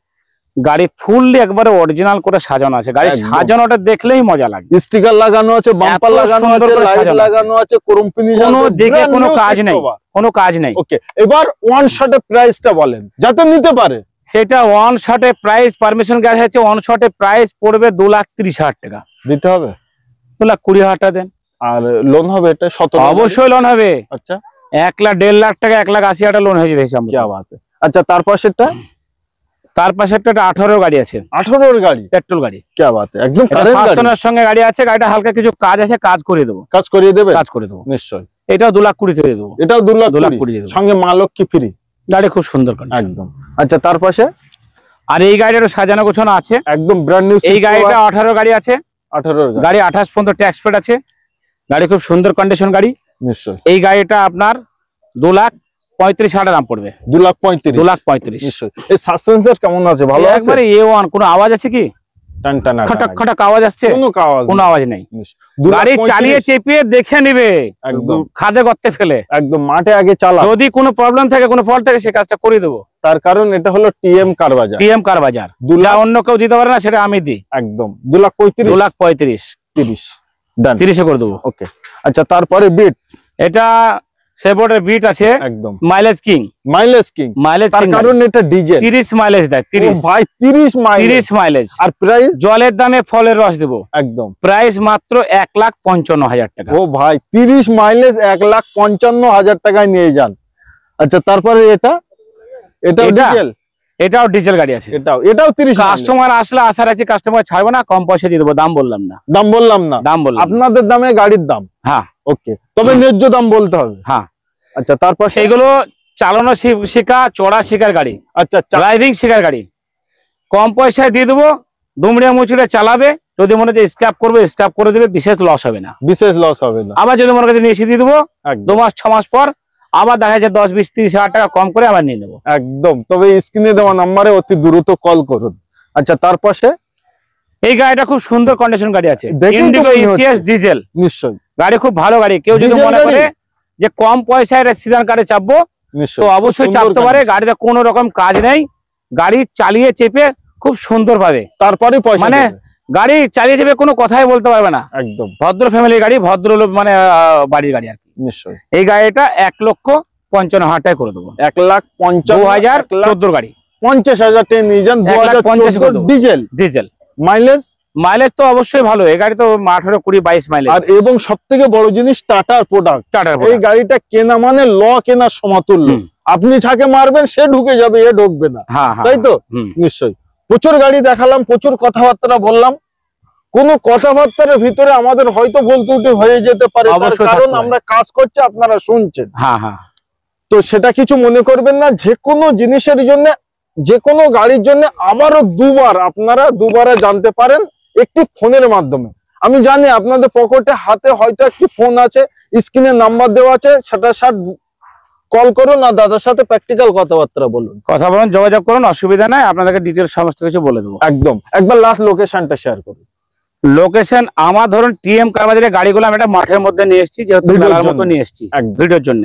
[SPEAKER 1] গাড়ি ফুললি একবারে অরিজিনাল করে সাজানো আছে। গাড়ি সাজানোটা দেখলেই মজা লাগে।
[SPEAKER 2] স্টিকার লাগানো আছে, বাম্পার লাগানো আছে, লাইট লাগানো আছে, ক্রোম ফিনিশ,
[SPEAKER 1] কোনো দিকে কোনো কাজ নেই, কোনো কাজ নেই।
[SPEAKER 2] ওকে। এবার ওয়ান শটে প্রাইসটা বলেন যাতে নিতে পারে।
[SPEAKER 1] এটা ওয়ান শটে প্রাইস, পারমিশন গ্যাস আছে, ওয়ান শটে প্রাইস পড়বে 2,30,000 টাকা।
[SPEAKER 2] দিতে হবে?
[SPEAKER 1] 2,20,000 টাকা দেন।
[SPEAKER 2] আর লোন হবে এটা? 17?
[SPEAKER 1] অবশ্যই লোন হবে।
[SPEAKER 2] আচ্ছা
[SPEAKER 1] 1,00,000 টাকা, 1,80,000 টাকা লোন হয়ে যাবে হিসাব মতো।
[SPEAKER 2] কি বাত। আচ্ছা তার পাশেরটা?
[SPEAKER 1] তার পাশে একটা 18 গাড়ি আছে,
[SPEAKER 2] 18 এর গাড়ি,
[SPEAKER 1] পেট্রোল গাড়ি।
[SPEAKER 2] কি বাত, একদম কারেন্ট গাড়ি।
[SPEAKER 1] ফাস্টনার সঙ্গে গাড়ি আছে। গাড়িটা হালকা কিছু কাজ আছে, কাজ করে দেবো।
[SPEAKER 2] কাজ করিয়ে দেবে?
[SPEAKER 1] কাজ করে দেবো
[SPEAKER 2] নিশ্চয়।
[SPEAKER 1] এটাও 2,20,000 দিয়ে দেবো।
[SPEAKER 2] এটাও
[SPEAKER 1] 2,20,000 দিয়ে দেবো,
[SPEAKER 2] সঙ্গে মা লক্ষ্মী ফ্রি।
[SPEAKER 1] গাড়ি খুব সুন্দর কন্ডিশন
[SPEAKER 2] একদম। আচ্ছা তার পাশে?
[SPEAKER 1] আর এই গাড়িটারও সাজানো গোছানো আছে,
[SPEAKER 2] একদম ব্র্যান্ড নিউ।
[SPEAKER 1] এই গাড়িটা 18 গাড়ি আছে,
[SPEAKER 2] 18 এর
[SPEAKER 1] গাড়ি 28 পর্যন্ত ট্যাক্স পেড আছে। গাড়ি খুব সুন্দর কন্ডিশন গাড়ি।
[SPEAKER 2] নিশ্চয়।
[SPEAKER 1] এই গাড়িটা আপনার 2,35,000 দাম পড়বে।
[SPEAKER 2] 2,35,000 নিশ্চয়। এই সাসপেন্সর কেমন আছে? ভালো আছে
[SPEAKER 1] একবারে A1। কোনো আওয়াজ আছে কি?
[SPEAKER 2] টান টান
[SPEAKER 1] খটক খটক আওয়াজ আসছে? কোনো আওয়াজ নেই। গাড়ি চালিয়ে চেপিয়ে দেখে নিবে,
[SPEAKER 2] একদম
[SPEAKER 1] খাদে গর্তে ফেলে,
[SPEAKER 2] একদম মাঠে আগে চালা।
[SPEAKER 1] যদি কোনো প্রবলেম থাকে, কোনো ফল্ট থাকে, সে কাজটা করে দেবো।
[SPEAKER 2] তার কারণ এটা হলো টিএম কার বাজার।
[SPEAKER 1] টিএম কার বাজার, যা অন্য কেউ দিতে পারে না, সেটা আমি দিই।
[SPEAKER 2] একদম 2,35,000
[SPEAKER 1] 30
[SPEAKER 2] ডান,
[SPEAKER 1] 30 করে দেবো।
[SPEAKER 2] ওকে। আচ্ছা তারপরে বিট,
[SPEAKER 1] এটা সেভটের বিট আছে,
[SPEAKER 2] একদম
[SPEAKER 1] মাইলেজ কিং। মাইলেজ
[SPEAKER 2] তার কারণ এটা ডিজেল,
[SPEAKER 1] 30 মাইলেজ দেয়। 30
[SPEAKER 2] ভাই 30
[SPEAKER 1] মাইলেজ।
[SPEAKER 2] আর প্রাইস?
[SPEAKER 1] জলের দামে ফলের রস দেবো।
[SPEAKER 2] একদম
[SPEAKER 1] প্রাইস মাত্র 1,55,000 টাকা।
[SPEAKER 2] ও ভাই 30 মাইলেজ 1,55,000 টাকায় নিয়ে যান। আচ্ছা তারপরে এটা ডিজেল,
[SPEAKER 1] এটাও ডিজেল গাড়ি আছে।
[SPEAKER 2] এটাও 30।
[SPEAKER 1] কাস্টমার আসলে আশা রাখছি কাস্টমার ছাড়বো না, কম পয়সা দিয়ে দেবো। দাম বললাম না, দাম বললাম
[SPEAKER 2] আপনাদের দামে গাড়ির দাম।
[SPEAKER 1] হ্যাঁ
[SPEAKER 2] ওকে, তবে ন্যায্য দাম বলতে হবে।
[SPEAKER 1] হ্যাঁ।
[SPEAKER 2] আচ্ছা তারপর
[SPEAKER 1] সেইগুলো চালানো শেখা, চড়া শেখার গাড়ি।
[SPEAKER 2] আচ্ছা
[SPEAKER 1] ড্রাইভিং শেখার গাড়ি, কম পয়সায় দিয়ে দেবো। দুমড়িয়া মুচড়ে চালাবে, যদি মনে হয় স্ক্র্যাপ করবে, স্ক্র্যাপ করে দেবে, বিশেষ লস হবে না। আবার যদি মনে কাছে নিয়ে এসে দিয়ে দেবো, 2 মাস 6 মাস পর আবার দেখা যায় 10 20 30,000 টাকা কম করে আবার নিয়ে নেবো।
[SPEAKER 2] একদম। তবে স্ক্রিনে দেওয়া নাম্বারে অতি দ্রুত কল করুন। আচ্ছা তার পাশে
[SPEAKER 1] এই গাড়িটা খুব সুন্দর কন্ডিশন গাড়ি আছে, ইন্ডিগো ইসিএস ডিজেল।
[SPEAKER 2] নিশ্চয়
[SPEAKER 1] গাড়ি খুব ভালো গাড়ি। কেউ যদি মনে করে যে কম পয়সায় সিডান কারে চাপবো, তো অবশ্যই চাপতে পারে। গাড়িতে কোনো রকম কাজ নেই, গাড়ি চালিয়ে চেপে খুব সুন্দর পাবে।
[SPEAKER 2] তারপরে
[SPEAKER 1] মানে গাড়ি চালিয়ে চেপে কোনো কথাই বলতে পারবে না।
[SPEAKER 2] একদম
[SPEAKER 1] ভদ্র ফ্যামিলির গাড়ি, ভদ্র মানে বাড়ির গাড়ি আর কি।
[SPEAKER 2] নিশ্চয়।
[SPEAKER 1] এই গাড়িটা 1,55,000 টাকা করে দেবো।
[SPEAKER 2] 1,55,000
[SPEAKER 1] 2014 গাড়ি,
[SPEAKER 2] 50,000 টাকা নিয়ে যান। 2014 ডিজেল।
[SPEAKER 1] মাইলেজ তো অবশ্যই ভালো। এই গাড়ি তো 18 20 22 মাইলেজ।
[SPEAKER 2] আর এবং সবথেকে বড় জিনিস টাটার প্রোডাক্ট। এই গাড়িটা কেনা মানে ল কেনার সমতুল্য। আপনি যাকে মারবেন সে ঢুকে যাবে, এ ঢুকবে না, তাই তো? নিশ্চয়ই। প্রচুর গাড়ি দেখালাম, প্রচুর কথাবার্তা বললাম। কোন কথাবার্তার ভিতরে আমাদের হয়তো ভুল ত্রুটি হয়ে যেতে পারে, কারণ আমরা কাজ করছি, আপনারা শুনছেন। তো সেটা কিছু মনে করবেন না। যে কোনো জিনিসের জন্য, যে কোনো গাড়ির জন্য আবারও আপনারা দুবার জানতে পারেন একটি ফোনের মাধ্যমে। আমি জানি আপনাদের পকেটে হাতে হয়তো একটি ফোন আছে, স্ক্রিনে নাম্বার দেওয়া আছে, সেটার সাথে কল করুন আর দাদার সাথে প্র্যাকটিক্যাল কথাবার্তা বলুন,
[SPEAKER 1] যোগাযোগ করুন, অসুবিধা নাই। আপনাদেরকে ডিটেইলস সমস্ত কিছু বলে দেবো।
[SPEAKER 2] একদম। একবার লাস্ট লোকেশনটা শেয়ার করুন।
[SPEAKER 1] লোকেশন আমার ধরুন টিএম কারবাজারের গাড়িগুলো আমি একটা মাঠের মধ্যে নিয়ে এসেছি, যেহেতু মেলার মতো নিয়ে এসেছি ভিডিওর জন্য।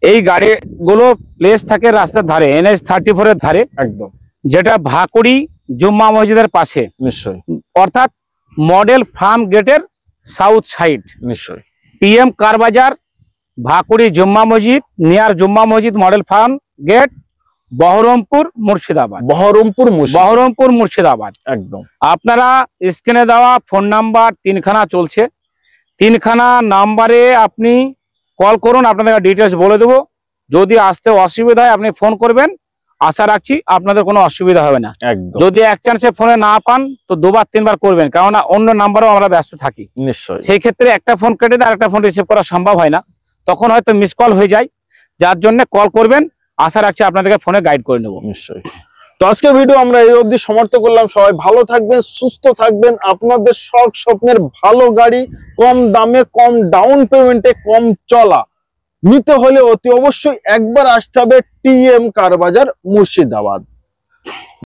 [SPEAKER 1] এই গাড়িগুলো প্লেস থাকে রাস্তার ধারে, NH 34 এর ধারে, একদম, যেটা ভাকুড়ি জুম্মা মসজিদের পাশে।
[SPEAKER 2] নিশ্চয়ই।
[SPEAKER 1] অর্থাৎ মডেল ফার্ম গেটের সাউথ সাইড।
[SPEAKER 2] নিশ্চয়ই।
[SPEAKER 1] TM Carbazar, Bhakuri Jumma Masjid, near Jumma Masjid, model farm gate, Berhampore Murshidabad. একদম। আপনারা স্ক্রিনে দেওয়া ফোন নাম্বার 3খানা চলছে, 3খানা নাম্বারে আপনি কল করুন, আপনাদের ডিটেলস বলে দেবো। যদি আসতে অসুবিধা হয় আপনি ফোন করবেন, আশা রাখছি আপনাদের কোনো অসুবিধা হবে না।
[SPEAKER 2] একদম
[SPEAKER 1] যদি এক চান্সে ফোনে না পান তো 2বার 3বার করবেন, কারণ অন্য নাম্বারও আমরা ব্যস্ত থাকি।
[SPEAKER 2] নিশ্চয়ই
[SPEAKER 1] সেই ক্ষেত্রে একটা ফোন কেটে দিয়ে আরেকটা ফোন রিসিভ করা সম্ভব হয় না, তখন হয়তো মিস কল হয়ে যায়। যার জন্য কল করবেন, আশা রাখছি আপনাদেরকে ফোনে গাইড করে নেবো।
[SPEAKER 2] নিশ্চয়ই। তো আজকে ভিডিও আমরা এই অবধি সমাপ্ত করলাম। সবাই ভালো থাকবেন, সুস্থ থাকবেন। আপনাদের শখ স্বপ্নের ভালো গাড়ি, কম দামে, কম ডাউন পেমেন্টে, কম চলা নিতে হলে অতি অবশ্যই একবার আসতে হবে টিএম কার বাজার, মুর্শিদাবাদ।